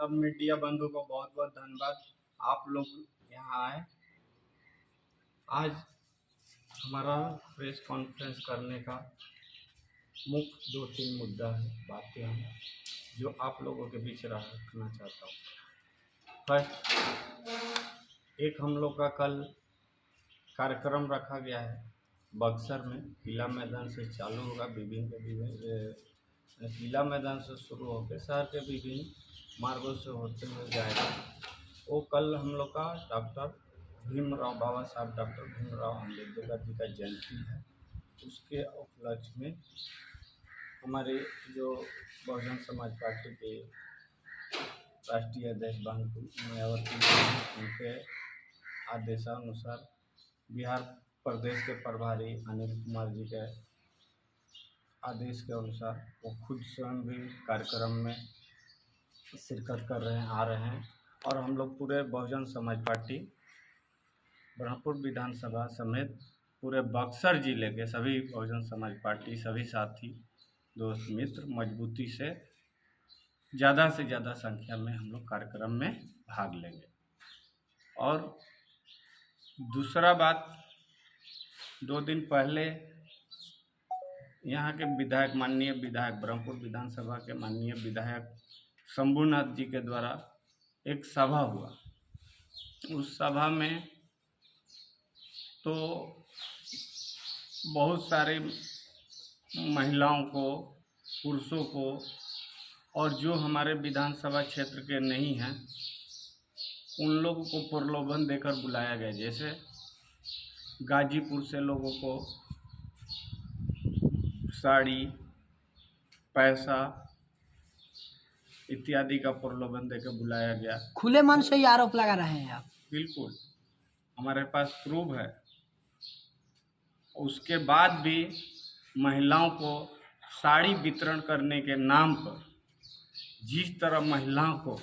सब मीडिया बंधु को बहुत बहुत धन्यवाद। आप लोग यहाँ आए। आज हमारा प्रेस कॉन्फ्रेंस करने का मुख्य 2-3 मुद्दा है, बातें हैं जो आप लोगों के बीच रखना चाहता हूँ। फर्स्ट, एक हम लोग का कल कार्यक्रम रखा गया है बक्सर में। किला मैदान से चालू होगा, किला मैदान से शुरू होकर शहर के विभिन्न मार्गों से होते हुए जाएगा। वो कल हम लोग का बाबा साहब डॉक्टर भीमराव अम्बेडकर जी का जयंती है। उसके उपलक्ष्य में हमारे जो बहुजन समाज पार्टी के राष्ट्रीय अध्यक्ष मायावती उनके आदेशानुसार बिहार प्रदेश के प्रभारी अनिल कुमार जी के आदेश के अनुसार वो खुद स्वयं भी कार्यक्रम में शिरकत कर रहे हैं, आ रहे हैं। और हम लोग पूरे बहुजन समाज पार्टी ब्रह्मपुर विधानसभा समेत पूरे बक्सर जिले के सभी बहुजन समाज पार्टी सभी साथी दोस्त मित्र मजबूती से ज़्यादा से ज़्यादा संख्या में हम लोग कार्यक्रम में भाग लेंगे। और दूसरा बात, 2 दिन पहले यहाँ के विधायक माननीय विधायक ब्रह्मपुर विधानसभा के माननीय विधायक शंभुनाथ जी के द्वारा एक सभा हुआ। उस सभा में तो बहुत सारे महिलाओं को, पुरुषों को और जो हमारे विधानसभा क्षेत्र के नहीं हैं उन लोगों को प्रलोभन देकर बुलाया गया। जैसे गाजीपुर से लोगों को साड़ी, पैसा इत्यादि का प्रलोभन देकर बुलाया गया। खुले मन से ही आरोप लगा रहे हैं आप? बिल्कुल, हमारे पास प्रूफ है। उसके बाद भी महिलाओं को साड़ी वितरण करने के नाम पर जिस तरह महिलाओं को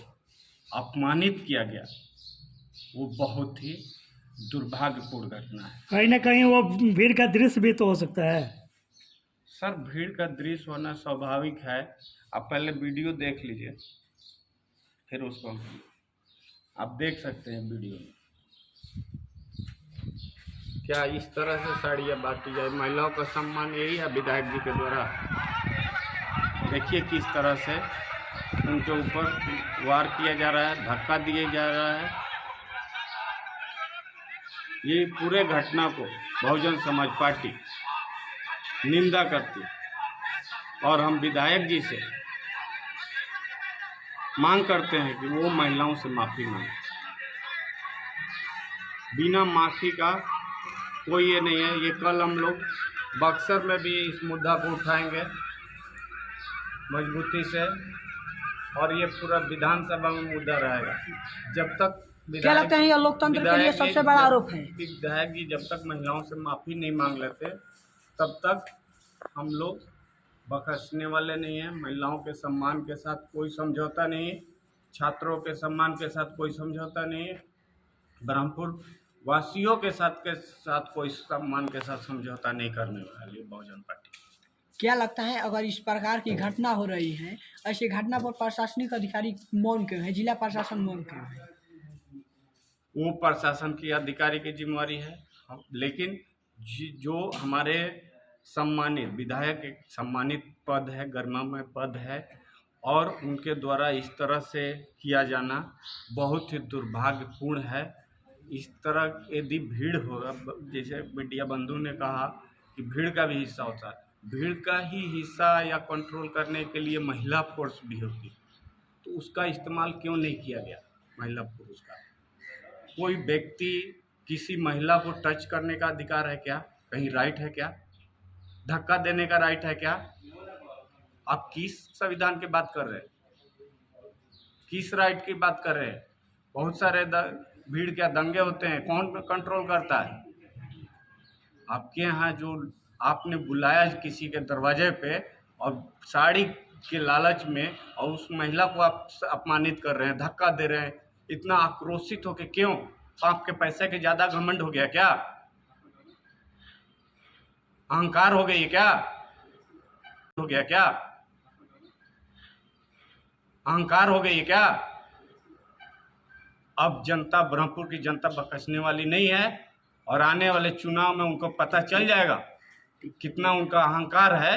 अपमानित किया गया वो बहुत ही दुर्भाग्यपूर्ण घटना है। कहीं ना कहीं वो भीड़ का दृश्य भी तो हो सकता है। सर, भीड़ का दृश्य होना स्वाभाविक है। आप पहले वीडियो देख लीजिए, फिर उसको आप देख सकते हैं वीडियो में क्या इस तरह से साड़ियाँ बांटी जाए। महिलाओं का सम्मान यही है विधायक जी के द्वारा। देखिए किस तरह से उनके ऊपर वार किया जा रहा है, धक्का दिया जा रहा है। ये पूरे घटना को बहुजन समाज पार्टी निंदा करती है और हम विधायक जी से मांग करते हैं कि वो महिलाओं से माफ़ी मांगे। बिना माफ़ी का कोई ये नहीं है। ये कल हम लोग बक्सर में भी इस मुद्दा को उठाएंगे मजबूती से और ये पूरा विधानसभा में मुद्दा रहेगा। जब तक क्या लगता है ये लोकतंत्र के लिए सबसे बड़ा आरोप है? विधायक जी जब तक महिलाओं से माफ़ी नहीं मांग लेते तब तक हम लोग बख्शने वाले नहीं हैं। महिलाओं के सम्मान के साथ कोई समझौता नहीं, छात्रों के सम्मान के साथ कोई समझौता नहीं, ब्रह्मपुर वासियों के साथ कोई सम्मान के साथ समझौता नहीं करने वाली बहुजन पार्टी। क्या लगता है अगर इस प्रकार की घटना हो रही है, ऐसी घटना पर प्रशासनिक अधिकारी मौन क्यों है, जिला प्रशासन मौन क्यों है? वो प्रशासन की अधिकारी की जिम्मेवारी है। लेकिन जो हमारे सम्मानित विधायक एक सम्मानित पद है, गरिमामय पद है और उनके द्वारा इस तरह से किया जाना बहुत ही दुर्भाग्यपूर्ण है। इस तरह यदि भीड़ होगा, जैसे मीडिया बंधु ने कहा कि भीड़ का भी हिस्सा होता है, भीड़ का ही हिस्सा या कंट्रोल करने के लिए महिला फोर्स भी होती है, तो उसका इस्तेमाल क्यों नहीं किया गया? महिला पुरुष का कोई व्यक्ति किसी महिला को टच करने का अधिकार है क्या? कहीं राइट है क्या? धक्का देने का राइट है क्या? आप किस संविधान की बात कर रहे हैं? किस राइट की बात कर रहे हैं? बहुत सारे भीड़ क्या दंगे होते हैं, कौन कंट्रोल करता है? आपके यहाँ जो आपने बुलाया किसी के दरवाजे पे और साड़ी के लालच में और उस महिला को आप अपमानित कर रहे हैं, धक्का दे रहे हैं, इतना आक्रोशित होके क्यों? आपके पैसे के ज़्यादा घमंड हो गया क्या? अहंकार हो गई क्या? हो गया क्या? अहंकार हो गई क्या? अब जनता, ब्रह्मपुर की जनता बकसने वाली नहीं है, और आने वाले चुनाव में उनको पता चल जाएगा कि कितना उनका अहंकार है,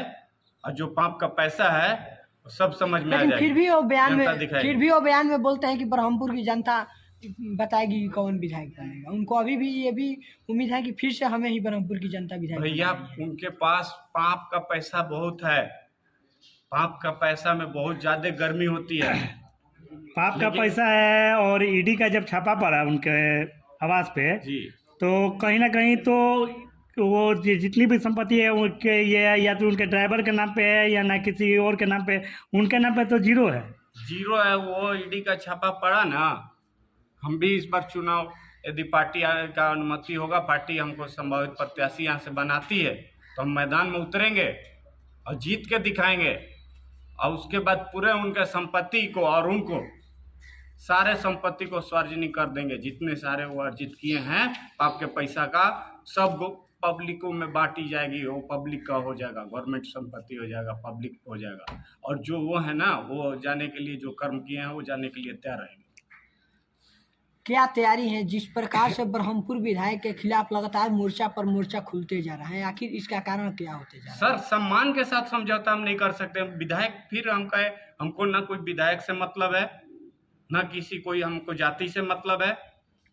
और जो पाप का पैसा है वो सब समझ में आ लेकिन जाएगी। फिर भी जनता दिखाएगी। वो बयान में बोलते हैं कि ब्रह्मपुर की जनता बताएगी कि कौन विधायक बनेगा। उनको अभी भी ये भी उम्मीद है कि फिर से हमें ही ब्रह्मपुर की जनता विधायक भैया बनाएगी। उनके पास पाप का पैसा बहुत है, पाप का पैसा में बहुत ज्यादा गर्मी होती है। पाप का पैसा है, और ईडी का जब छापा पड़ा उनके आवास पे, जी तो कहीं ना कहीं तो वो जितनी भी संपत्ति है उनके, ये या तो उनके ड्राइवर के नाम पे है या ना किसी और के नाम पे, उनके नाम पे तो जीरो है। जीरो है। वो ईडी का छापा पड़ा ना, हम भी इस बार चुनाव, यदि पार्टी का अनुमति होगा, पार्टी हमको संभावित प्रत्याशी यहाँ से बनाती है, तो हम मैदान में उतरेंगे और जीत के दिखाएंगे। और उसके बाद पूरे उनके संपत्ति को और उनको सारे संपत्ति को सार्वजनिक कर देंगे। जितने सारे वो अर्जित किए हैं पाप के पैसा का, सब पब्लिकों में बांटी जाएगी। वो पब्लिक का हो जाएगा, गवर्नमेंट संपत्ति हो जाएगा, पब्लिक हो जाएगा। और जो वो है ना, वो जाने के लिए, जो कर्म किए हैं वो जाने के लिए तैयार रहेंगे। क्या तैयारी है? जिस प्रकार से ब्रह्मपुर विधायक के खिलाफ लगातार मोर्चा पर मोर्चा खुलते जा रहा है, आखिर इसका कारण क्या होते जा रहा है? सर, सम्मान के साथ समझौता हम नहीं कर सकते। विधायक, फिर हम कहे हमको ना कोई विधायक से मतलब है, ना किसी कोई हमको जाति से मतलब है।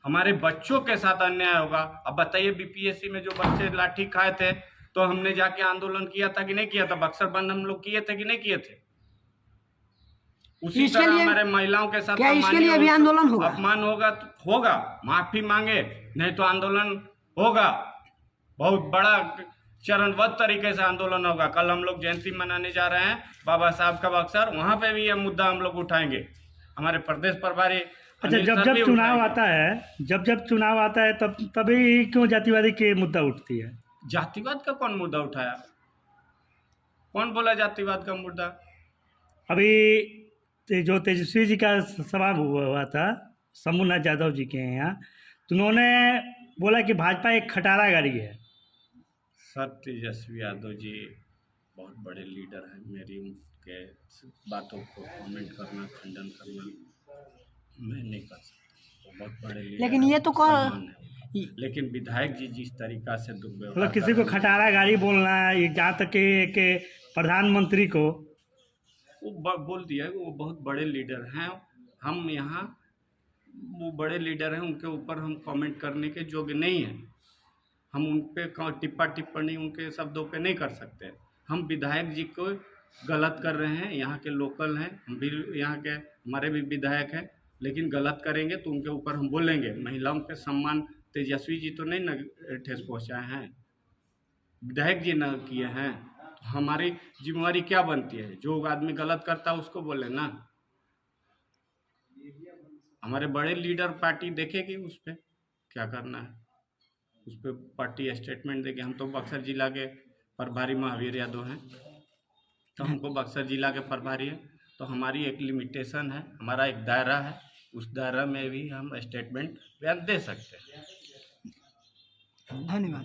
हमारे बच्चों के साथ अन्याय होगा। अब बताइए, बीपीएससी में जो बच्चे लाठी खाए थे, तो हमने जाके आंदोलन किया था कि नहीं किया था? बक्सर बंद हम लोग किए थे कि नहीं किए थे? उसी तरह हमारे महिलाओं के साथ क्या इसके लिए भी आंदोलन होगा? अपमान होगा तो होगा, माफी मांगे, नहीं तो आंदोलन होगा। बहुत बड़ा चरणबद्ध तरीके से आंदोलन होगा। कल हम लोग जयंती मनाने जा रहे हैं बाबा साहब का बक्सर, वहां पे भी यह मुद्दा हम लोग उठाएंगे। हमारे प्रदेश प्रभारी अच्छा, जब चुनाव आता है, जब चुनाव आता है तभी क्यों जातिवादी की मुद्दा उठती है? जातिवाद का कौन मुद्दा उठाया? कौन बोला जातिवाद का मुद्दा? अभी जो तेजस्वी जी का सभा हुआ था शंभुनाथ यादव जी के यहाँ, तो उन्होंने बोला कि भाजपा एक खटारा गाड़ी है। सर, तेजस्वी यादव जी बहुत बड़े लीडर हैं। मेरी उनके बातों को कमेंट करना, खंडन करना मैं नहीं कर सकता। वो बहुत बड़े लीडर, लेकिन ये तो लेकिन विधायक जी जिस तरीका से दुर्व्यवहार, मतलब किसी को खटारा गाड़ी बोलना, ये जहाँ तक कि प्रधानमंत्री को वो बोल दिया है। वो बहुत बड़े लीडर हैं। हम यहाँ, वो बड़े लीडर हैं, उनके ऊपर हम कमेंट करने के योग्य नहीं हैं। हम उन पर टिप्पणी उनके शब्दों पे नहीं कर सकते। हम विधायक जी को गलत कर रहे हैं, यहाँ के लोकल हैं, हम भी यहाँ के, हमारे भी विधायक हैं, लेकिन गलत करेंगे तो उनके ऊपर हम बोलेंगे। महिलाओं के सम्मान तेजस्वी जी तो नहीं न ठेस पहुँचाए हैं, विधायक जी न किए हैं। तो हमारी जिम्मेवारी क्या बनती है? जो आदमी गलत करता है उसको बोले ना। हमारे बड़े लीडर पार्टी देखेगी उस पर क्या करना है, उस पर पार्टी स्टेटमेंट देगी। हम तो बक्सर जिला के प्रभारी महावीर यादव हैं, तो हमको बक्सर जिला के प्रभारी है, तो हमारी एक लिमिटेशन है, हमारा एक दायरा है। उस दायरा में भी हम स्टेटमेंट बयान दे सकते हैं। धन्यवाद।